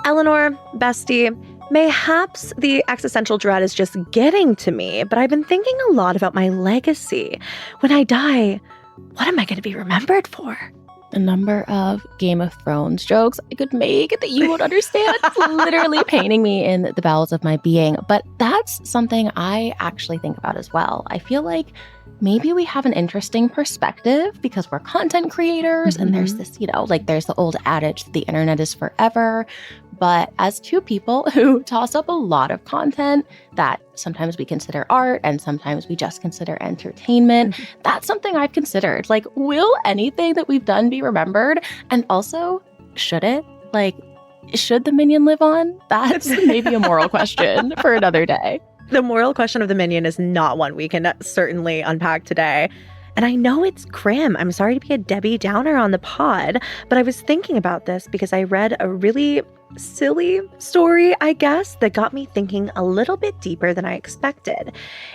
Eleanor, bestie, mayhaps the existential dread is just getting to me, but I've been thinking a lot about my legacy. When I die, what am I going to be remembered for? The number of Game of Thrones jokes I could make that you won't understand. It's literally paining me in the bowels of my being. But that's something I actually think about as well. I feel like maybe we have an interesting perspective because we're content creators and there's this, there's the old adage that the internet is forever. But as two people who toss up a lot of content that sometimes we consider art and sometimes we just consider entertainment, that's something I've considered. Like, will anything that we've done be remembered? And also, should it? Like, should the minion live on? That's maybe a moral question for another day. The moral question of the minion is not one we can certainly unpack today. And I know it's grim. I'm sorry to be a Debbie Downer on the pod, but I was thinking about this because I read a really silly story, I guess, that got me thinking a little bit deeper than I expected.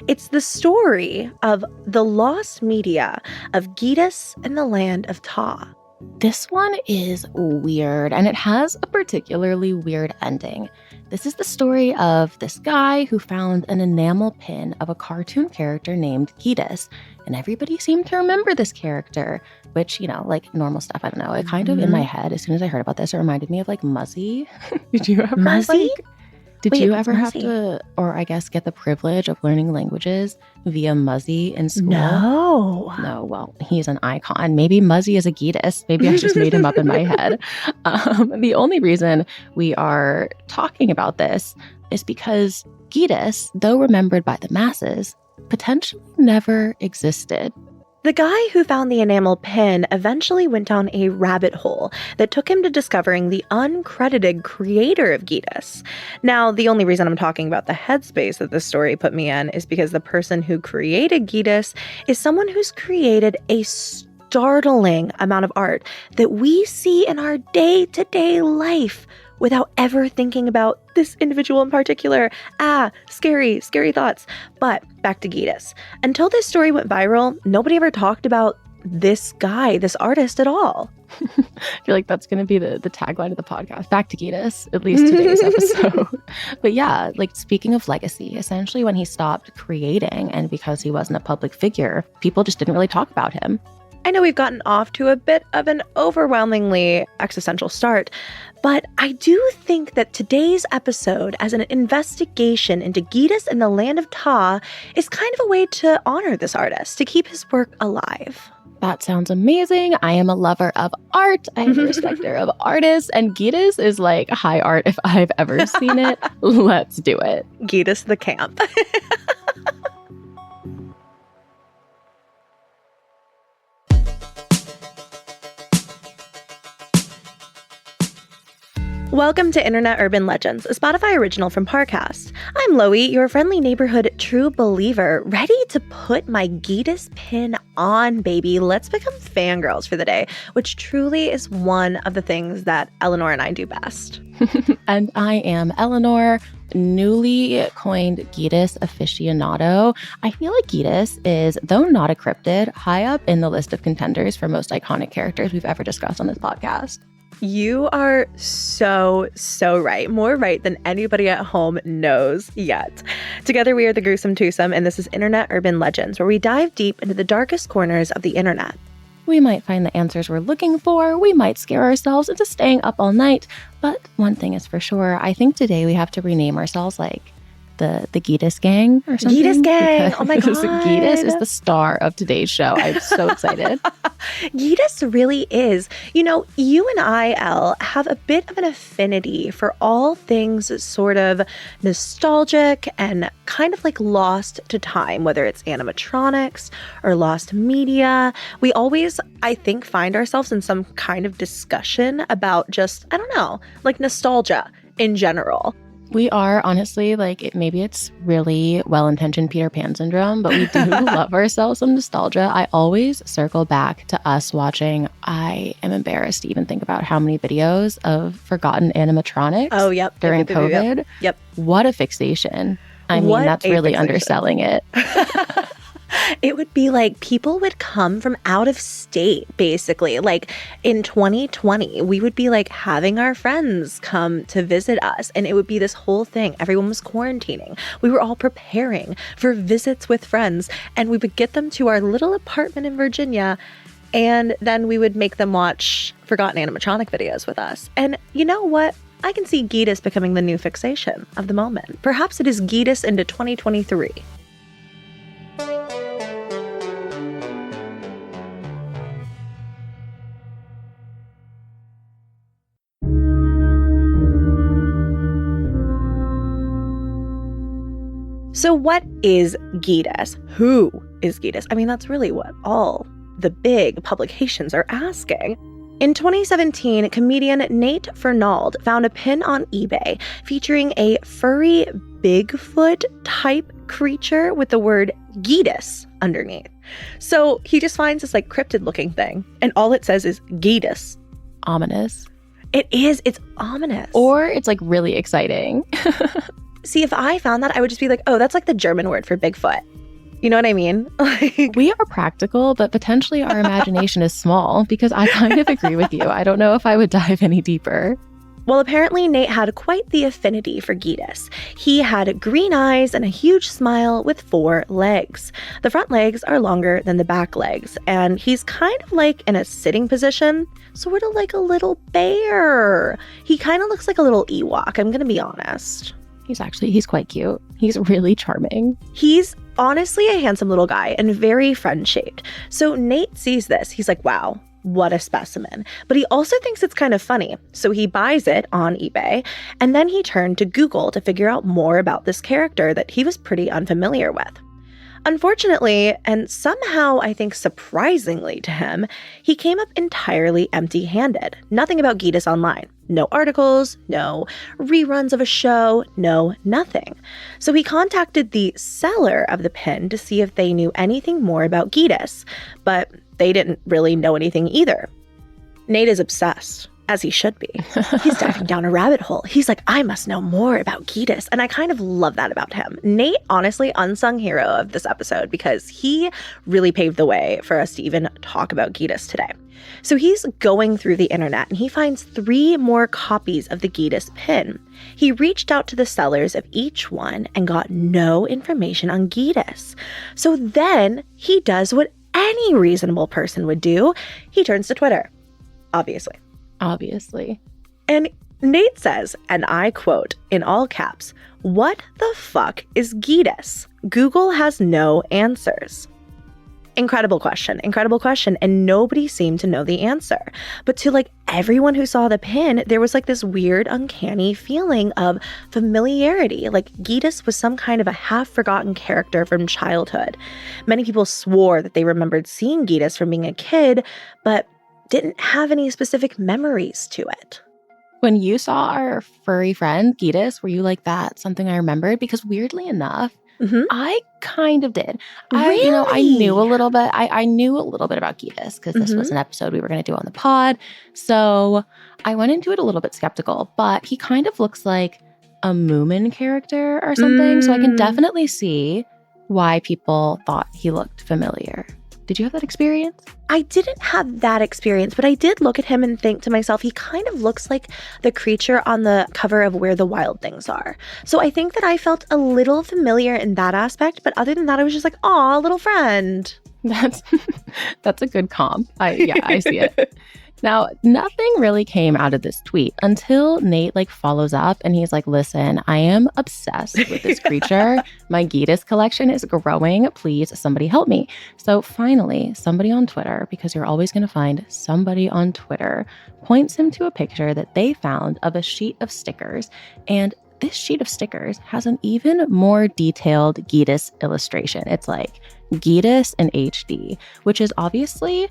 It's the story of the lost media of Gitas in the land of Ta. This one is weird, and it has a particularly weird ending. This is the story of this guy who found an enamel pin of a cartoon character named Gitas, and everybody seemed to remember this character, which, like normal stuff, I don't know. It kind of, in my head, as soon as I heard about this, it reminded me of, like, Muzzy. Did you ever, Muzzy? Did you ever have to, or I guess get the privilege of learning languages via Muzzy in school? No, well, he's an icon. Maybe Muzzy is a Gitas. Maybe I just made him up in my head. The only reason we are talking about this is because Gitas, though remembered by the masses, potentially never existed. The guy who found the enamel pin eventually went down a rabbit hole that took him to discovering the uncredited creator of Gitas. Now, the only reason I'm talking about the headspace that this story put me in is because the person who created Gitas is someone who's created a startling amount of art that we see in our day-to-day life without ever thinking about this individual in particular. Scary thoughts. But back to Gitas. Until this story went viral, nobody ever talked about this guy, this artist at all. I feel like that's going to be the tagline of the podcast. Back to Gitas, at least today's episode. But yeah, like, speaking of legacy, essentially when he stopped creating and because he wasn't a public figure, people just didn't really talk about him. I know we've gotten off to a bit of an overwhelmingly existential start, but I do think that today's episode, as an investigation into Gitas and the land of Ta, is kind of a way to honor this artist, to keep his work alive. That sounds amazing. I am a lover of art. I am a respecter of artists. And Gitas is like high art if I've ever seen it. Let's do it. Gitas the camp. Welcome to Internet Urban Legends, a Spotify original from Parcast. I'm Loey, your friendly neighborhood true believer, ready to put my Gitas pin on, baby. Let's become fangirls for the day, which truly is one of the things that Eleanor and I do best. And I am Eleanor, newly coined Gitas aficionado. I feel like Gitas is, though not a cryptid, high up in the list of contenders for most iconic characters we've ever discussed on this podcast. You are so right. More right than anybody at home knows yet. Together, we are the Gruesome Twosome, and this is Internet Urban Legends, where we dive deep into the darkest corners of the internet. We might find the answers we're looking for. We might scare ourselves into staying up all night. But one thing is for sure, I think today we have to rename ourselves like the Gitas Gang or something. Gitas Gang! Oh my God. Gitas is the star of today's show. I'm so excited. Gitas really is. You know, you and I, Elle, have a bit of an affinity for all things sort of nostalgic and kind of like lost to time, whether it's animatronics or lost media. We always, I think, find ourselves in some kind of discussion about just, I don't know, like nostalgia in general. We are, honestly, like, maybe it's really well-intentioned Peter Pan syndrome, but we do love ourselves some nostalgia. I always circle back to us watching, I am embarrassed to even think about how many videos of forgotten animatronics during COVID. Yep. What a fixation. I mean, that's really underselling it. It would be like people would come from out of state, basically. Like in 2020, we would be like having our friends come to visit us. And it would be this whole thing. Everyone was quarantining. We were all preparing for visits with friends. And we would get them to our little apartment in Virginia. And then we would make them watch forgotten animatronic videos with us. And you know what? I can see Geetus becoming the new fixation of the moment. Perhaps it is Geetus into 2023. So what is Geetus? Who is Geetus? I mean, that's really what all the big publications are asking. In 2017, comedian Nate Fernald found a pin on eBay featuring a furry Bigfoot-type creature with the word Geetus underneath. So he just finds this like cryptid-looking thing, and all it says is Geetus. Ominous. It is. It's ominous. Or it's like really exciting. See, if I found that, I would just be like, oh, that's like the German word for Bigfoot. You know what I mean? We are practical, but potentially our imagination is small, because I kind of agree with you. I don't know if I would dive any deeper. Well, apparently Nate had quite the affinity for Geetus. He had green eyes and a huge smile with 4 legs. The front legs are longer than the back legs, and he's kind of like in a sitting position, sort of like a little bear. He kind of looks like a little Ewok, I'm gonna be honest. He's quite cute. He's really charming. He's honestly a handsome little guy and very friend-shaped. So Nate sees this. He's like, wow, what a specimen. But he also thinks it's kind of funny. So he buys it on eBay, and then he turned to Google to figure out more about this character that he was pretty unfamiliar with. Unfortunately, and somehow I think surprisingly to him, he came up entirely empty-handed. Nothing about Geetus online. No articles, no reruns of a show, no nothing. So he contacted the seller of the pin to see if they knew anything more about Geetus, but they didn't really know anything either. Nate is obsessed, as he should be. He's diving down a rabbit hole. He's like, I must know more about Geetus. And I kind of love that about him. Nate, honestly, unsung hero of this episode, because he really paved the way for us to even talk about Geetus today. So he's going through the internet and he finds 3 more copies of the Geetus pin. He reached out to the sellers of each one and got no information on Geetus. So then he does what any reasonable person would do. He turns to Twitter, obviously. And Nate says, and I quote in all caps, "What the fuck is Geetus? Google has no answers." Incredible question, and nobody seemed to know the answer. But to like everyone who saw the pin, there was like this weird, uncanny feeling of familiarity. Like Geetus was some kind of a half-forgotten character from childhood. Many people swore that they remembered seeing Geetus from being a kid, but didn't have any specific memories to it. When you saw our furry friend, Geetus, were you like, that's something I remembered? Because weirdly enough, I kind of did. Really? I knew a little bit. I knew a little bit about Geetus because this was an episode we were going to do on the pod. So I went into it a little bit skeptical, but he kind of looks like a Moomin character or something. So I can definitely see why people thought he looked familiar. Did you have that experience? I didn't have that experience, but I did look at him and think to myself, he kind of looks like the creature on the cover of Where the Wild Things Are. So I think that I felt a little familiar in that aspect, but other than that, I was just like, aw, little friend. That's a good comp. I see it. Now, nothing really came out of this tweet until Nate follows up and he's like, listen, I am obsessed with this creature. My Geetus collection is growing. Please, somebody help me. So finally, somebody on Twitter, because you're always going to find somebody on Twitter, points him to a picture that they found of a sheet of stickers. And this sheet of stickers has an even more detailed Geetus illustration. It's like Geetus in HD, which is obviously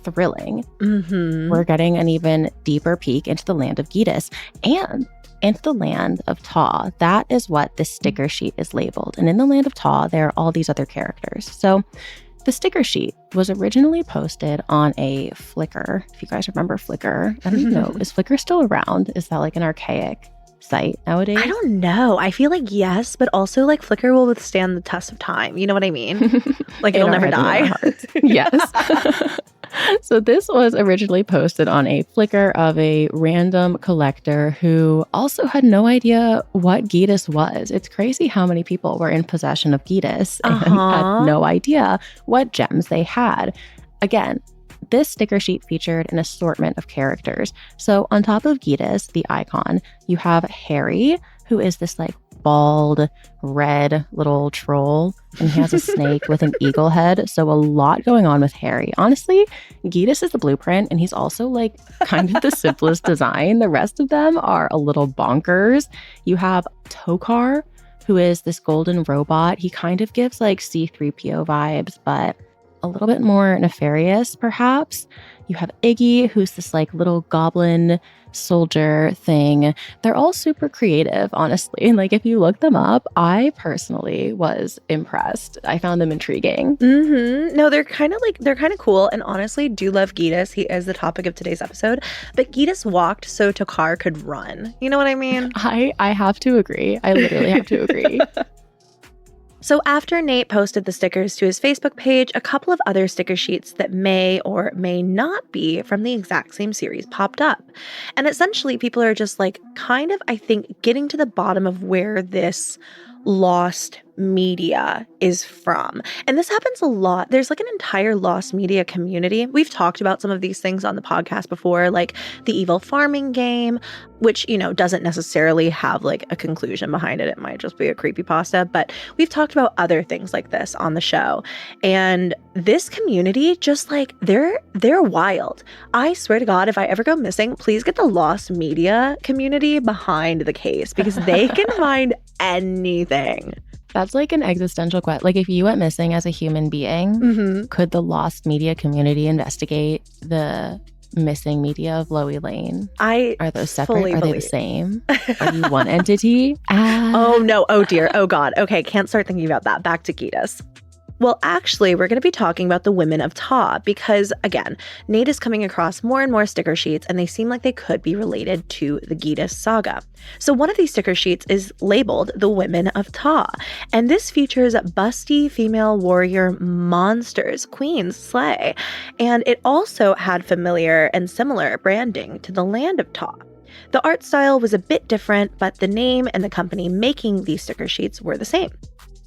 thrilling. We're getting an even deeper peek into the land of Geetus and into the land of Taw. That is what this sticker sheet is labeled. And in the land of Taw, there are all these other characters. So the sticker sheet was originally posted on a Flickr. If you guys remember Flickr, I don't even know, is Flickr still around? Is that like an archaic site nowadays? I don't know. I feel like yes, but also like Flickr will withstand the test of time. You know what I mean? Like it'll never die. Yes. So this was originally posted on a Flickr of a random collector who also had no idea what Geetus was. It's crazy how many people were in possession of Geetus and had no idea what gems they had. Again, this sticker sheet featured an assortment of characters. So on top of Geetus, the icon, you have Harry, who is this like bald, red little troll, and he has a snake with an eagle head. So a lot going on with Harry. Honestly, Geetus is the blueprint, and he's also like kind of the simplest design. The rest of them are a little bonkers. You have Tokar, who is this golden robot. He kind of gives like C-3PO vibes, but a little bit more nefarious, perhaps. You have Iggy, who's this like little goblin soldier thing. They're all super creative, honestly. And like if you look them up, I personally was impressed. I found them intriguing. No, they're kind of cool. And honestly, do love Geetus. He is the topic of today's episode. But Geetus walked so Tokar could run. You know what I mean? I have to agree. I literally have to agree. So after Nate posted the stickers to his Facebook page, a couple of other sticker sheets that may or may not be from the exact same series popped up. And essentially, people are just like kind of, I think, getting to the bottom of where this lost media is from. And this happens a lot. There's like an entire lost media community. We've talked about some of these things on the podcast before, like the evil farming game, which, you know, doesn't necessarily have like a conclusion behind it. It might just be a creepypasta, but we've talked about other things like this on the show. And this community, just like they're wild. I swear to God, if I ever go missing, please get the lost media community behind the case because they can find anything. That's like an existential question. Like if you went missing as a human being, could the lost media community investigate the missing media of Loey Lane? Are those separate? Are they the same? Are you one entity? Oh no. Oh dear. Oh God. Okay. Can't start thinking about that. Back to Geetus. Well, actually, we're going to be talking about the women of Ta because, again, Nate is coming across more and more sticker sheets and they seem like they could be related to the Geetus saga. So one of these sticker sheets is labeled the Women of Ta, and this features busty female warrior monsters, queens, slay, and it also had familiar and similar branding to the land of Ta. The art style was a bit different, but the name and the company making these sticker sheets were the same.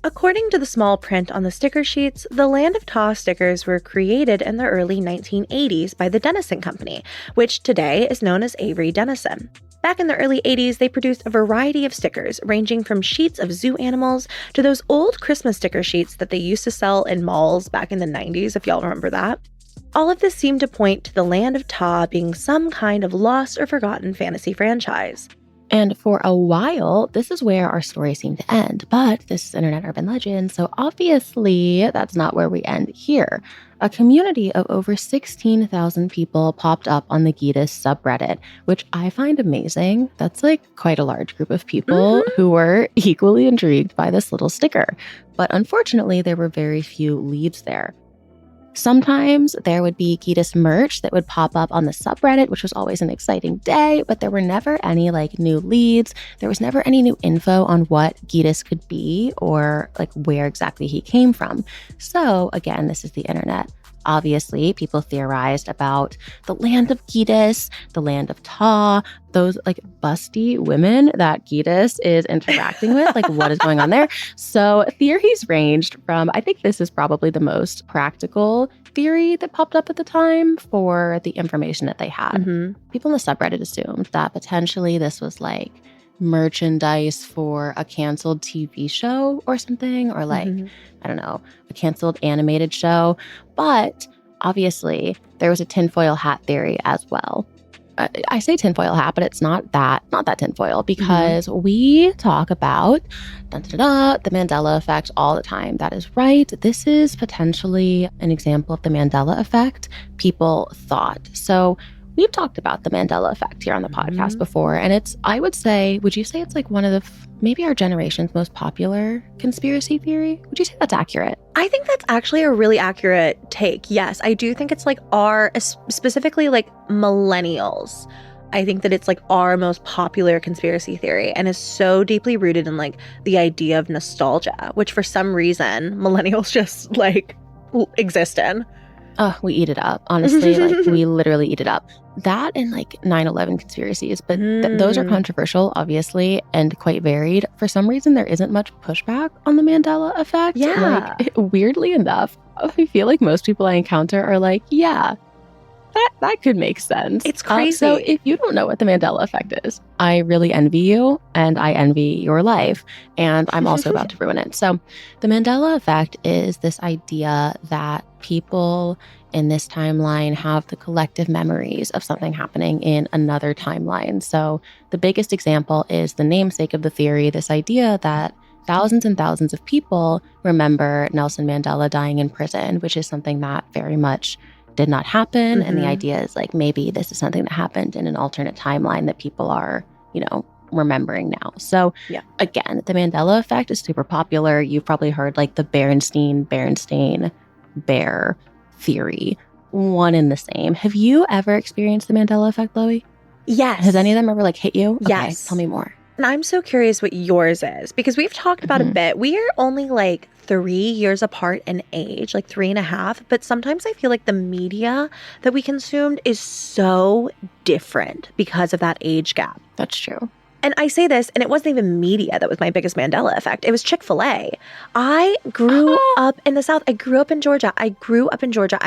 According to the small print on the sticker sheets, the Land of Ta stickers were created in the early 1980s by the Dennison Company, which today is known as Avery Dennison. Back in the early 80s, they produced a variety of stickers, ranging from sheets of zoo animals to those old Christmas sticker sheets that they used to sell in malls back in the 90s, if y'all remember that. All of this seemed to point to the Land of Ta being some kind of lost or forgotten fantasy franchise. And for a while, this is where our story seemed to end. But this is Internet Urban Legend, so obviously that's not where we end here. A community of over 16,000 people popped up on the Geetus subreddit, which I find amazing. That's like quite a large group of people who were equally intrigued by this little sticker. But unfortunately, there were very few leads there. Sometimes there would be Geetus merch that would pop up on the subreddit, which was always an exciting day, but there were never any like new leads. There was never any new info on what Geetus could be or like where exactly he came from. So again, this is the internet. Obviously, people theorized about the land of Geetus, the land of Ta, those like busty women that Geetus is interacting with. Like, what is going on there? So theories ranged from, I think this is probably the most practical theory that popped up at the time for the information that they had. People in the subreddit assumed that potentially this was like merchandise for a canceled TV show or something, or like, I don't know, a canceled animated show. But obviously there was a tinfoil hat theory as well. I say tinfoil hat, but it's not that tinfoil, because we talk about the Mandela effect all the time. That is right. This is potentially an example of the Mandela effect, people thought. So we've talked about the Mandela effect here on the podcast before, and it's, I would say, would you say it's like one of the, maybe our generation's most popular conspiracy theory? Would you say that's accurate? I think that's actually a really accurate take. Yes, I do think it's like specifically like millennials. I think that it's like our most popular conspiracy theory and is so deeply rooted in like the idea of nostalgia, which for some reason millennials just like exist in. Oh, we eat it up. Honestly, like we literally eat it up. That and like 9/11 conspiracies, but those are controversial, obviously, and quite varied. For some reason, there isn't much pushback on the Mandela effect. Yeah. Like, weirdly enough, I feel like most people I encounter are like, yeah, that could make sense. It's crazy. So if you don't know what the Mandela effect is, I really envy you and I envy your life. And I'm also about to ruin it. So the Mandela effect is this idea that people in this timeline have the collective memories of something happening in another timeline. So the biggest example is the namesake of the theory, this idea that thousands and thousands of people remember Nelson Mandela dying in prison, which is something that very much did not happen. And the idea is like, maybe this is something that happened in an alternate timeline that people are, remembering now. So again, the Mandela effect is super popular. You've probably heard like the Berenstain Bear theory, one in the same. Have you ever experienced the Mandela effect, Loey? Yes. Has any of them ever like hit you? Yes. Okay, tell me more. And I'm so curious what yours is, because we've talked about a bit. We are only like 3 years apart in age, like 3.5. But sometimes I feel like the media that we consumed is so different because of that age gap. That's true. And I say this, and it wasn't even media that was my biggest Mandela effect. It was Chick-fil-A. I grew up in the South. I grew up in Georgia. I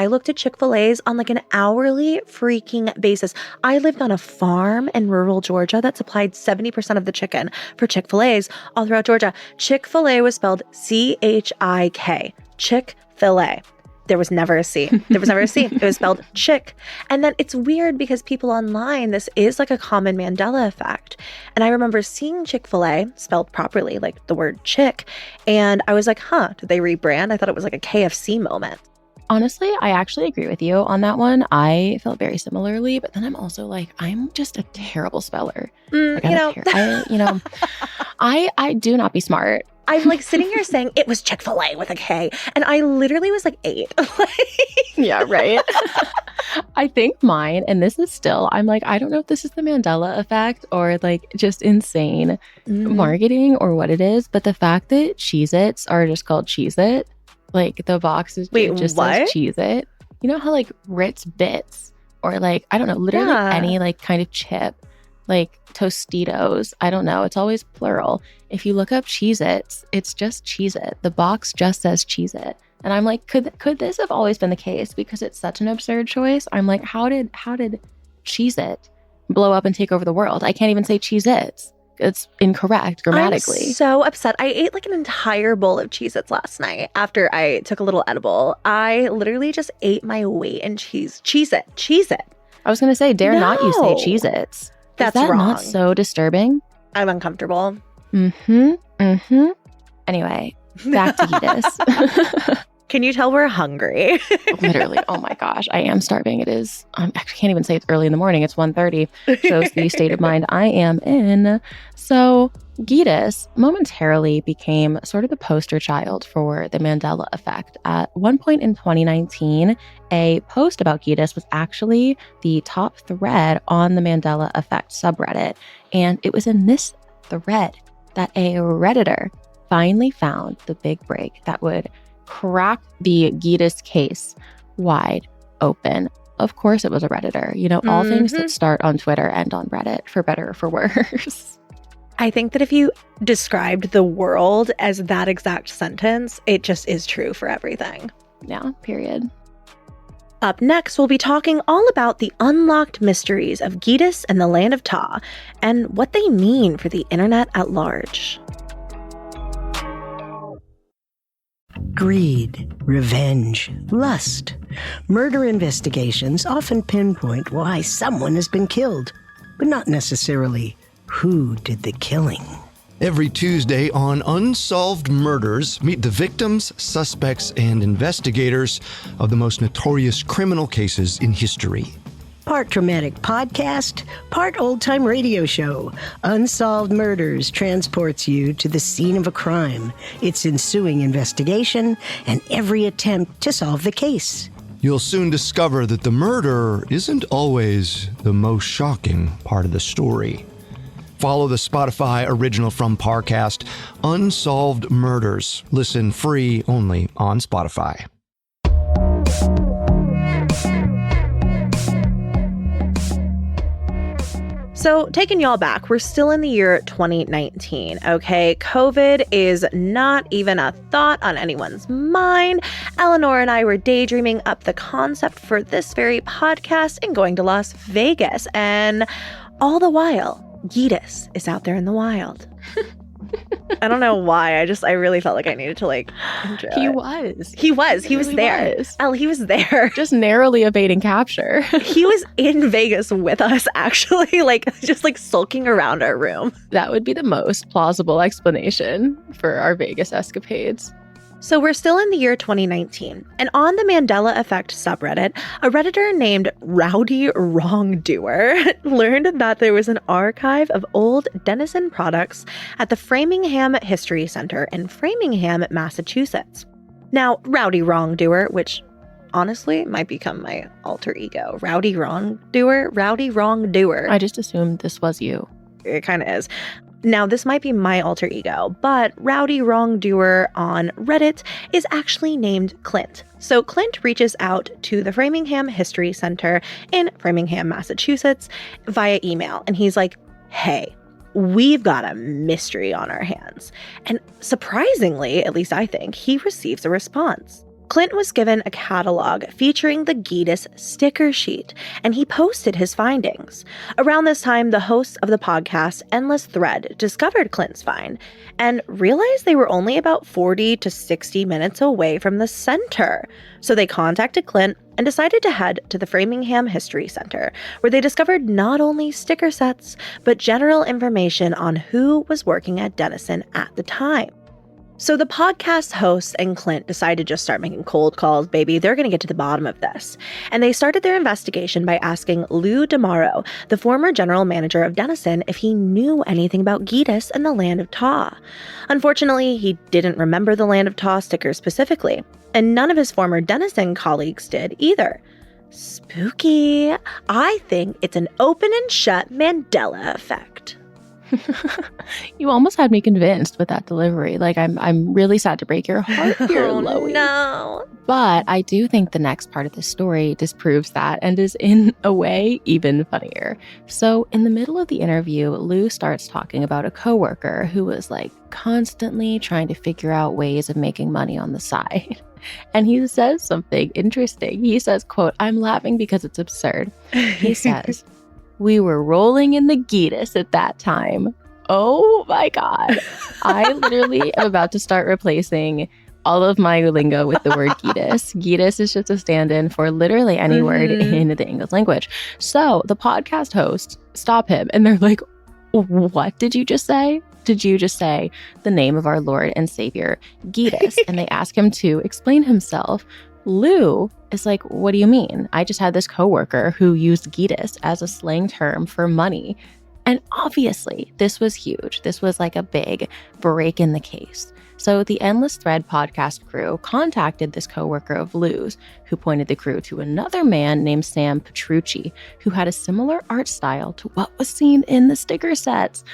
looked at Chick-fil-A's on like an hourly freaking basis. I lived on a farm in rural Georgia that supplied 70% of the chicken for Chick-fil-A's all throughout Georgia. Chick-fil-A was spelled C-H-I-K. Chick-fil-A. There was never a C. It was spelled chick. And then it's weird because people online, this is like a common Mandela effect. And I remember seeing Chick-fil-A spelled properly, like the word chick. And I was like, did they rebrand? I thought it was like a KFC moment. Honestly, I actually agree with you on that one. I felt very similarly, but then I'm also like, I'm just a terrible speller. I do not be smart. I'm like sitting here saying it was Chick-fil-A with a K. And I literally was like 8. Yeah, right. I think mine, and this is still, I'm like, I don't know if this is the Mandela effect or like just insane marketing or what it is, but the fact that Cheez-Its are just called Cheez-It, like the box is just says Cheez-It. You know how like Ritz Bits or like, I don't know, literally any like kind of chip, like Tostitos, I don't know, it's always plural. If you look up Cheez-Its, it's just Cheez-It. The box just says Cheez-It. And I'm like, could this have always been the case? Because it's such an absurd choice. I'm like, how did Cheez-It blow up and take over the world? I can't even say Cheez-Its. It's incorrect grammatically. I'm so upset. I ate like an entire bowl of Cheez-Its last night after I took a little edible. I literally just ate my weight in cheese. Cheez-It. I was going to say, not you say Cheez-Its. That's Is that wrong. Not so disturbing? I'm uncomfortable. Anyway, back to Gitas. Can you tell we're hungry? Literally. Oh my gosh. I am starving. It is. I can't even say it's early in the morning. It's 1:30. Shows the state of mind I am in. So Gitas momentarily became sort of the poster child for the Mandela effect. At one point in 2019, a post about Gitas was actually the top thread on the Mandela effect subreddit. And it was in this thread that a Redditor finally found the big break that would crack the Gitas case wide open. Of course it was a Redditor. All things that start on Twitter end on Reddit, for better or for worse. I think that if you described the world as that exact sentence, it just is true for everything. Yeah, period. Up next, we'll be talking all about the unlocked mysteries of Gitas and the land of Ta, and what they mean for the internet at large. Greed, revenge, lust. Murder investigations often pinpoint why someone has been killed, but not necessarily who did the killing. Every Tuesday on Unsolved Murders, meet the victims, suspects, and investigators of the most notorious criminal cases in history. Part dramatic podcast, part old-time radio show. Unsolved Murders transports you to the scene of a crime, its ensuing investigation, and every attempt to solve the case. You'll soon discover that the murder isn't always the most shocking part of the story. Follow the Spotify original from Parcast, Unsolved Murders. Listen free only on Spotify. So, taking y'all back, we're still in the year 2019, okay? COVID is not even a thought on anyone's mind. Eleanor and I were daydreaming up the concept for this very podcast and going to Las Vegas. And all the while, Gitas is out there in the wild. I don't know why. I really felt like I needed to enjoy He it. was. He was really there. was. Elle, he was there. Just narrowly evading capture. He was in Vegas with us, actually, just sulking around our room. That would be the most plausible explanation for our Vegas escapades. So we're still in the year 2019, and on the Mandela Effect subreddit, a Redditor named Rowdy Wrongdoer learned that there was an archive of old Denison products at the Framingham History Center in Framingham, Massachusetts. Now, Rowdy Wrongdoer, which honestly might become my alter ego, Rowdy Wrongdoer. I just assumed this was you. It kind of is. Now, this might be my alter ego, but Rowdy Wrongdoer on Reddit is actually named Clint. So Clint reaches out to the Framingham History Center in Framingham, Massachusetts via email. And he's like, hey, we've got a mystery on our hands. And surprisingly, at least I think, he receives a response. Clint was given a catalog featuring the Gitas sticker sheet, and he posted his findings. Around this time, the hosts of the podcast Endless Thread discovered Clint's find and realized they were only about 40 to 60 minutes away from the center. So they contacted Clint and decided to head to the Framingham History Center, where they discovered not only sticker sets, but general information on who was working at Denison at the time. So the podcast hosts and Clint decided to just start making cold calls, baby. They're going to get to the bottom of this. And they started their investigation by asking Lou DeMauro, the former general manager of Denison, if he knew anything about Gitas and the Land of Ta. Unfortunately, he didn't remember the Land of Ta sticker specifically, and none of his former Denison colleagues did either. Spooky. I think it's an open and shut Mandela effect. You almost had me convinced with that delivery. I'm really sad to break your heart here, Oh, Loey. no. But I do think the next part of the story disproves that and is in a way even funnier. So in the middle of the interview, Lou starts talking about a coworker who was constantly trying to figure out ways of making money on the side. And he says something interesting. He says, quote, I'm laughing because it's absurd. He says, we were rolling in the Gitas at that time. Oh my God. I literally am about to start replacing all of my lingo with the word Gitas. Gitas is just a stand-in for literally any word in the English language. So the podcast hosts stop him and they're like, what did you just say? Did you just say the name of our Lord and Savior, Gitas? And they ask him to explain himself. Lou is like, what do you mean? I just had this coworker who used Gitas as a slang term for money. And obviously, this was huge. This was a big break in the case. So the Endless Thread podcast crew contacted this coworker of Lou's, who pointed the crew to another man named Sam Petrucci, who had a similar art style to what was seen in the sticker sets.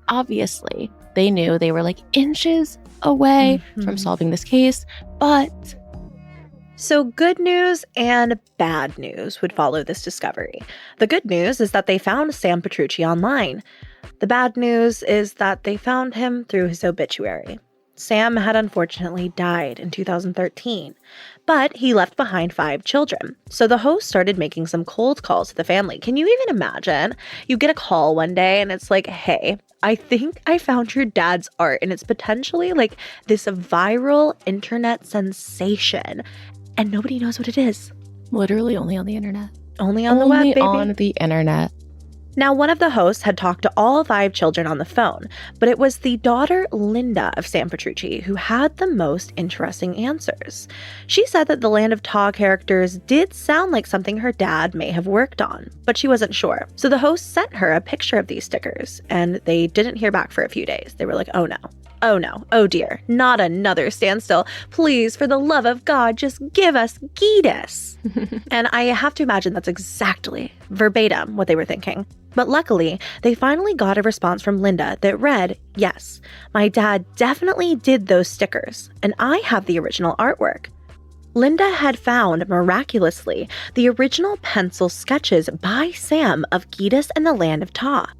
Obviously, they knew they were inches away from solving this case, but... So good news and bad news would follow this discovery. The good news is that they found Sam Petrucci online. The bad news is that they found him through his obituary. Sam had unfortunately died in 2013, but he left behind 5 children. So the host started making some cold calls to the family. Can you even imagine? You get a call one day and it's like, hey, I think I found your dad's art and it's potentially this viral internet sensation. And nobody knows what it is. Literally only on the internet. Only on the web, baby. On the internet. Now, one of the hosts had talked to all 5 children on the phone, but it was the daughter, Linda, of Sam Petrucci, who had the most interesting answers. She said that the Land of Ta characters did sound like something her dad may have worked on, but she wasn't sure. So the host sent her a picture of these stickers, and they didn't hear back for a few days. They were like, oh no. Oh no, oh dear, not another standstill. Please, for the love of God, just give us Gidus. And I have to imagine that's exactly, verbatim, what they were thinking. But luckily, they finally got a response from Linda that read, yes, my dad definitely did those stickers, and I have the original artwork. Linda had found, miraculously, the original pencil sketches by Sam of Gidus and the Land of Ta.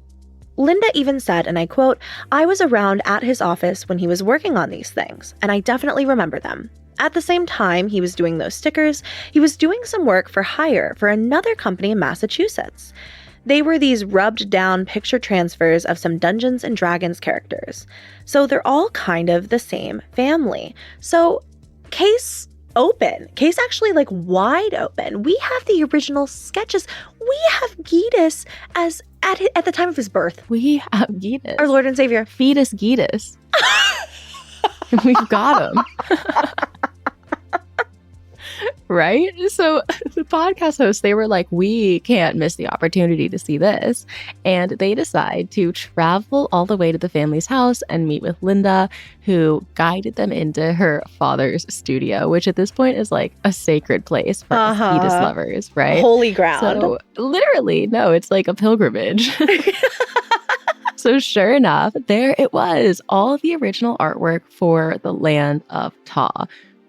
Linda even said, and I quote, I was around at his office when he was working on these things, and I definitely remember them. At the same time he was doing those stickers, he was doing some work for hire for another company in Massachusetts. They were these rubbed down picture transfers of some Dungeons and Dragons characters. So they're all kind of the same family. So case open. Case actually like wide open. We have the original sketches. We have Gidus as at the time of his birth. We have Gidus. Our Lord and Savior. Fetus Gidus. We've got him. Right? So the podcast hosts, they were like, we can't miss the opportunity to see this. And they decide to travel all the way to the family's house and meet with Linda, who guided them into her father's studio, which at this point is like a sacred place for us Gidus lovers, right? Holy ground. So literally, no, it's like a pilgrimage. So sure enough, there it was, all of the original artwork for the Land of Ta.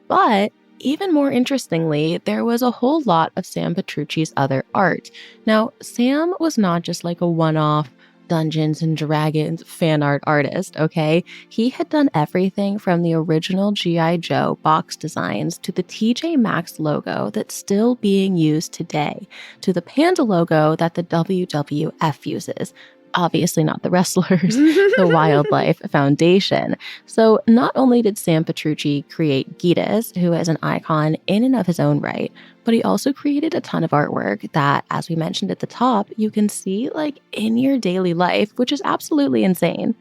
But even more interestingly, there was a whole lot of Sam Petrucci's other art. Now, Sam was not just like a one-off Dungeons and Dragons fan art artist, okay? He had done everything from the original G.I. Joe box designs to the TJ Maxx logo that's still being used today, to the panda logo that the WWF uses. Obviously not the wrestlers, the Wildlife Foundation. So not only did Sam Petrucci create Gidus, who is an icon in and of his own right, but he also created a ton of artwork that, as we mentioned at the top, you can see like in your daily life, which is absolutely insane.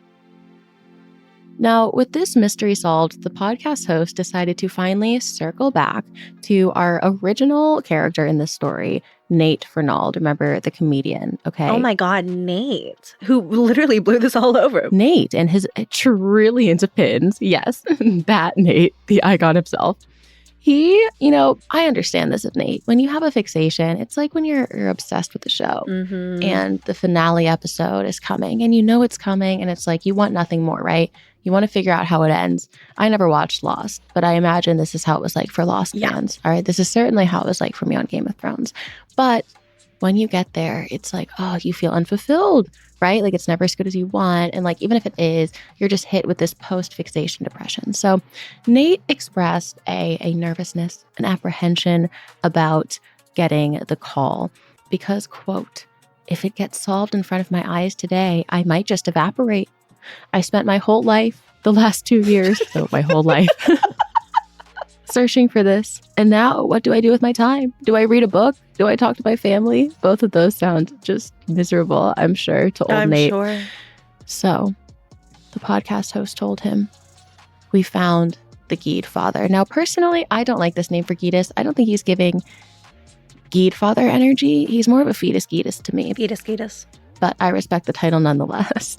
Now, with this mystery solved, the podcast host decided to finally circle back to our original character in this story, Nate Fernald. Remember the comedian, okay? Oh my God, Nate, who literally blew this all over. Nate and his trillions of pins. Yes, that Nate, the icon himself. He, I understand this of Nate. When you have a fixation, it's like when you're obsessed with the show and the finale episode is coming and you know it's coming and it's like you want nothing more, right? You want to figure out how it ends. I never watched Lost, but I imagine this is how it was like for Lost fans. All right, this is certainly how it was like for me on Game of Thrones. But when you get there, it's like, oh, you feel unfulfilled, right? Like it's never as good as you want. And like, even if it is, you're just hit with this post-fixation depression. So Nate expressed a nervousness, an apprehension about getting the call because, quote, if it gets solved in front of my eyes today, I might just evaporate. I spent my whole life, the last 2 years, so my whole life, searching for this. And now what do I do with my time? Do I read a book? Do I talk to my family? Both of those sound just miserable, I'm sure, to old Nate. I'm sure. So the podcast host told him, we found the Gede father. Now, personally, I don't like this name for Gidus. I don't think he's giving Gede father energy. He's more of a fetus Gidus to me. Fetus Gidus. But I respect the title nonetheless.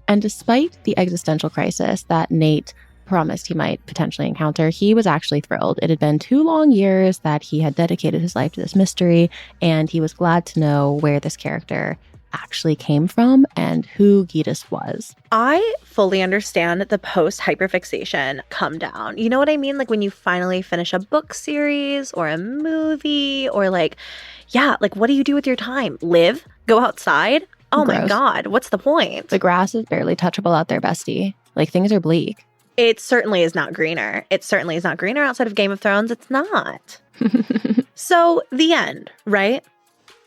And despite the existential crisis that Nate promised he might potentially encounter, he was actually thrilled. It had been 2 long years that he had dedicated his life to this mystery, and he was glad to know where this character actually came from and who Gidus was. I fully understand the post-hyperfixation come down. You know what I mean? Like when you finally finish a book series or a movie or like what do you do with your time? Live? Go outside? Oh my God, what's the point? The grass is barely touchable out there, bestie. Like, things are bleak. It certainly is not greener. It certainly is not greener outside of Game of Thrones. It's not. So, the end, right?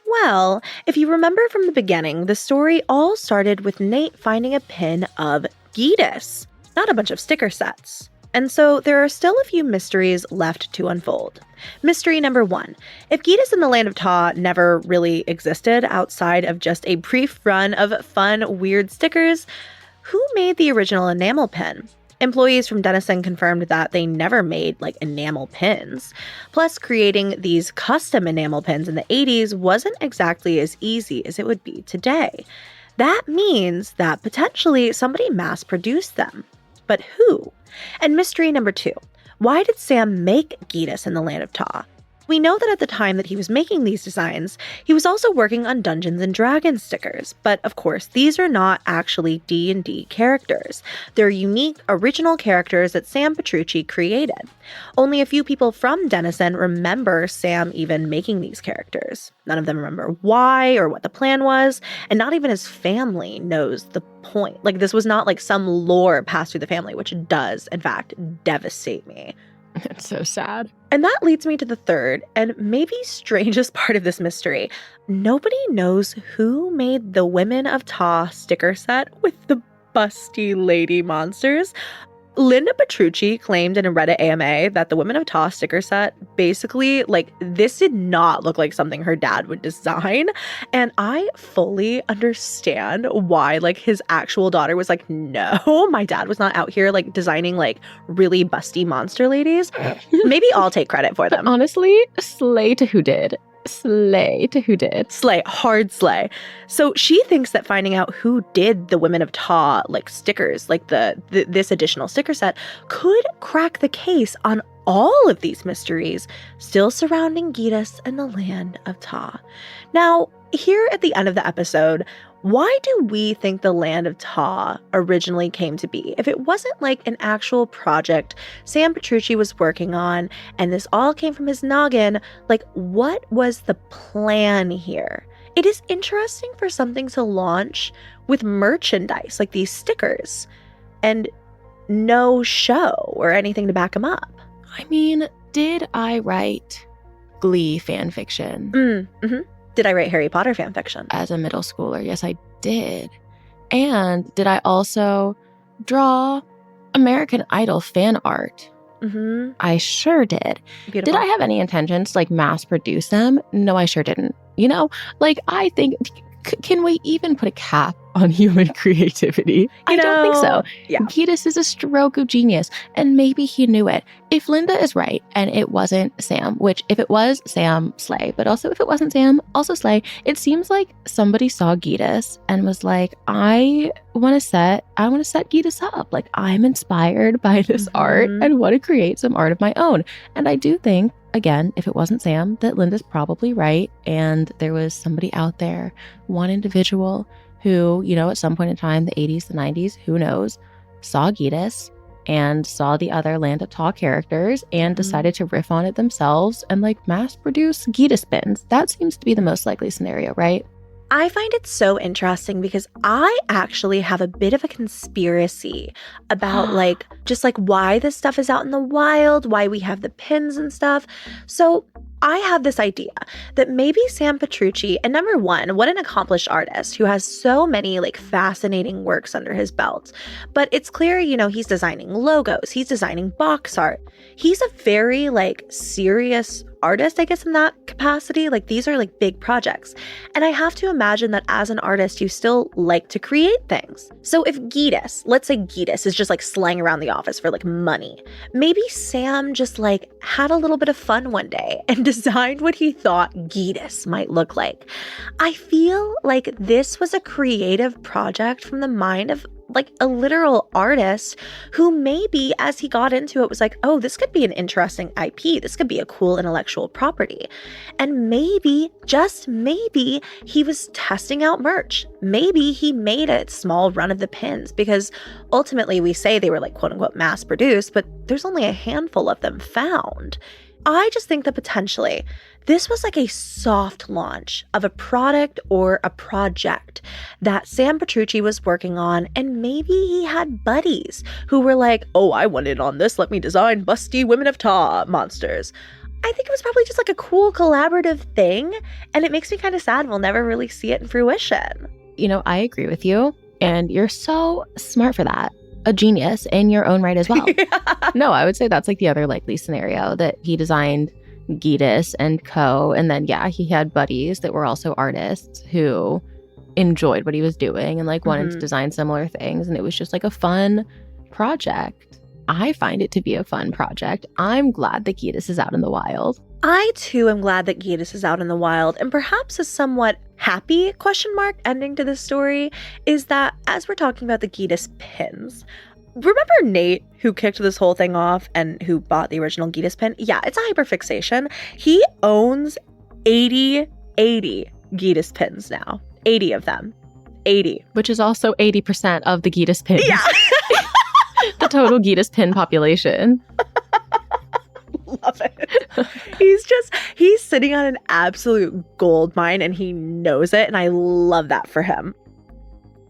Well, if you remember from the beginning, the story all started with Nate finding a pin of Gidus, not a bunch of sticker sets. And so there are still a few mysteries left to unfold. Mystery number 1. If Gidus in the Land of Ta never really existed outside of just a brief run of fun, weird stickers, who made the original enamel pin? Employees from Denison confirmed that they never made enamel pins. Plus, creating these custom enamel pins in the 80s wasn't exactly as easy as it would be today. That means that potentially somebody mass-produced them. but who? And mystery number 2, why did Sam make Gidus in the land of Ta? We know that at the time that he was making these designs, he was also working on Dungeons and Dragons stickers, but of course, these are not actually D&D characters. They're unique, original characters that Sam Petrucci created. Only a few people from Denison remember Sam even making these characters. None of them remember why or what the plan was, and not even his family knows the point. Like, this was not like some lore passed through the family, which does, in fact, devastate me. It's so sad. And that leads me to the third and maybe strangest part of this mystery. Nobody knows who made the Women of Ta sticker set with the busty lady monsters. Linda Petrucci claimed in a Reddit AMA that the Women of Ta sticker set basically, like, this did not look like something her dad would design. And I fully understand why, like, his actual daughter was like, no, my dad was not out here, like, designing, like, really busty monster ladies. Maybe I'll take credit for them. Honestly, slay to who did. Slay to who did. Slay, hard slay. So she thinks that finding out who did the Women of Ta, like, stickers, like this additional sticker set, could crack the case on all of these mysteries still surrounding Gidus and the land of Ta. Now, here at the end of the episode, why do we think the land of Ta originally came to be? If it wasn't like an actual project Sam Petrucci was working on, and this all came from his noggin, like, what was the plan here? It is interesting for something to launch with merchandise, like these stickers, and no show or anything to back them up. I mean, did I write Glee fan fiction? Mm-hmm. Did I write Harry Potter fan fiction? As a middle schooler, yes, I did. And did I also draw American Idol fan art? Mm-hmm. I sure did. Beautiful. Did I have any intentions to, like, mass produce them? No, I sure didn't. You know, like, I think, can we even put a cap on human creativity? I don't think so. Yeah. Gidus is a stroke of genius, and maybe he knew it. If Linda is right and it wasn't Sam, which if it was Sam, slay, but also if it wasn't Sam, also slay, it seems like somebody saw Gidus and was like, I want to set Gidus up. Like, I'm inspired by this art and want to create some art of my own. And I do think, again, if it wasn't Sam, that Linda's probably right. And there was somebody out there, one individual who, you know, at some point in time, the 80s, the 90s, who knows, saw Gidus and saw the other Land of Ta characters and decided to riff on it themselves and, like, mass produce Gidus pins. That seems to be the most likely scenario, right? I find it so interesting because I actually have a bit of a conspiracy about like just like why this stuff is out in the wild, why we have the pins and stuff. So I have this idea that maybe Sam Petrucci, and number one, what an accomplished artist who has so many like fascinating works under his belt. But it's clear, you know, he's designing logos, he's designing box art. He's a very like serious artist, I guess, in that capacity. Like, these are like big projects. And I have to imagine that as an artist, you still like to create things. So if Gidus, let's say Gidus is just like slaying around the office for like money, maybe Sam just like had a little bit of fun one day and designed what he thought Gidus might look like. I feel like this was a creative project from the mind of like a literal artist who maybe as he got into it was like, oh, this could be an interesting IP. This could be a cool intellectual property. And maybe, just maybe, he was testing out merch. Maybe he made a small run of the pins because ultimately we say they were like quote unquote mass produced, but there's only a handful of them found. I just think that potentially this was like a soft launch of a product or a project that Sam Petrucci was working on, and maybe he had buddies who were like, oh, I want in on this, let me design busty Women of Ta monsters. I think it was probably just like a cool collaborative thing, and it makes me kind of sad we'll never really see it in fruition. You know, I agree with you, and you're so smart for that. A genius in your own right as well. No, I would say that's like the other likely scenario, that he designed Gidus and co. And then, yeah, he had buddies that were also artists who enjoyed what he was doing and like wanted to design similar things. And it was just like a fun project. I find it to be a fun project. I'm glad that Gidus is out in the wild. I too am glad that Gidus is out in the wild, and perhaps a somewhat happy question mark ending to this story is that as we're talking about the Gidus pins, Remember Nate, who kicked this whole thing off and who bought the original Gitas pin? Yeah, it's a hyperfixation. He owns 80 Gitas pins now. 80 of them. 80. Which is also 80% of the Gitas pins. Yeah. The total Gitas pin population. Love it. He's sitting on an absolute gold mine and he knows it, and I love that for him.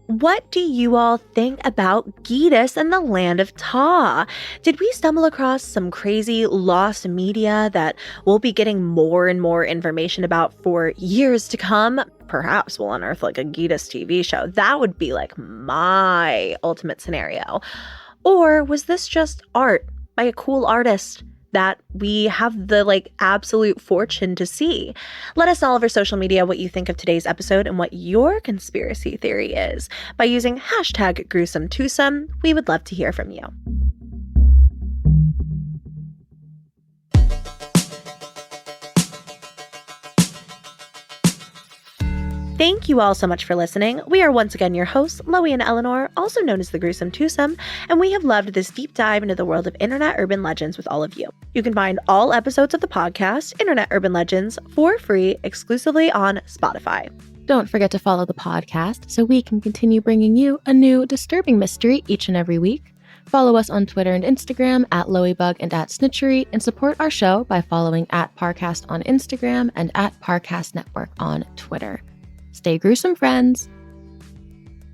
What do you all think about Gitas and the land of Ta? Did we stumble across some crazy lost media that we'll be getting more and more information about for years to come? Perhaps we'll unearth like a Gitas TV show. That would be like my ultimate scenario. Or was this just art by a cool artist that we have the like absolute fortune to see? Let us know all over social media what you think of today's episode and what your conspiracy theory is by using hashtag gruesome twosome. We would love to hear from you. Thank you all so much for listening. We are once again your hosts, Loey and Eleanor, also known as the Gruesome Twosome, and we have loved this deep dive into the world of internet urban legends with all of you. You can find all episodes of the podcast, Internet Urban Legends, for free exclusively on Spotify. Don't forget to follow the podcast so we can continue bringing you a new disturbing mystery each and every week. Follow us on Twitter and Instagram at Loeybug and at Snitchery, and support our show by following at Parcast on Instagram and at Parcast Network on Twitter. Stay gruesome, friends.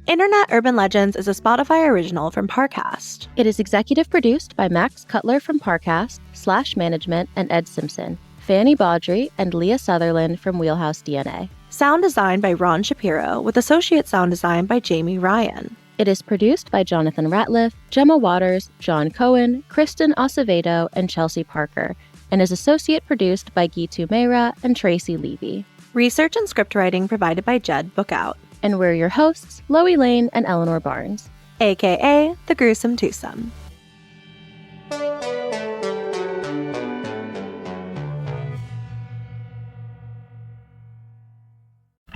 Internet Urban Legends is a Spotify original from Parcast. It is executive produced by Max Cutler from Parcast, Slash Management, and Ed Simpson, Fanny Baudry, and Leah Sutherland from Wheelhouse DNA. Sound design by Ron Shapiro, with associate sound design by Jamie Ryan. It is produced by Jonathan Ratliff, Gemma Waters, John Cohen, Kristen Acevedo, and Chelsea Parker, and is associate produced by Gitu Meira and Tracy Levy. Research and script writing provided by Jed Bookout. And we're your hosts, Loey Lane and Eleanor Barnes, aka the Gruesome Twosome.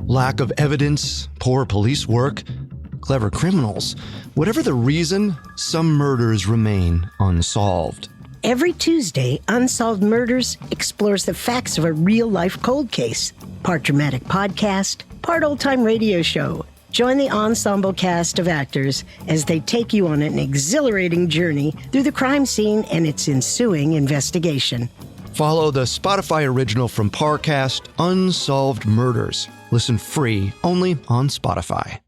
Lack of evidence, poor police work, clever criminals. Whatever the reason, some murders remain unsolved. Every Tuesday, Unsolved Murders explores the facts of a real-life cold case. Part dramatic podcast, part old-time radio show. Join the ensemble cast of actors as they take you on an exhilarating journey through the crime scene and its ensuing investigation. Follow the Spotify original from Parcast, Unsolved Murders. Listen free only on Spotify.